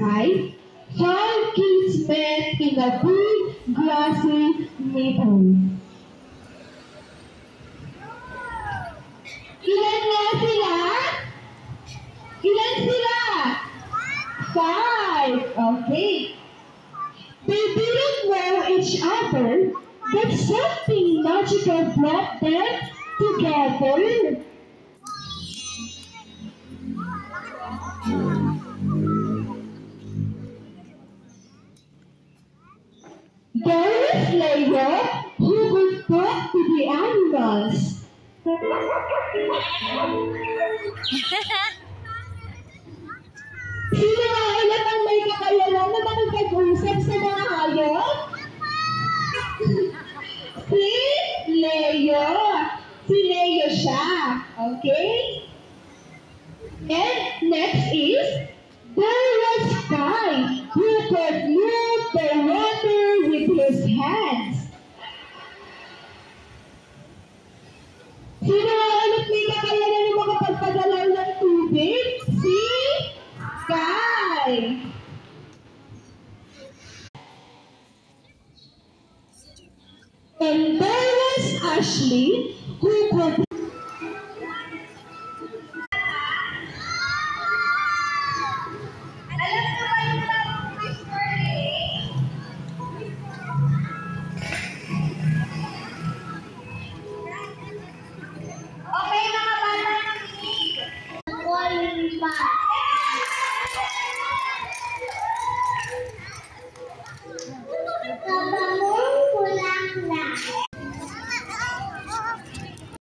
sky, five kids met in a big grassy meadow. Ilan nga sila? Ilan sila? Five. Okay. They didn't know each other, but something magical brought them together. There was Leo, who could talk to the animals. Sino nga ilan ang may kakayanan na makipag-usap sa mga hayop? Si Leo. Si Leo siya. Okay? And next is, there was Sky, who could move the water with his hands. Sino nga ulit may kakayanan na makapagpadalaw ng tubig? Si Sky. And there was Ashley,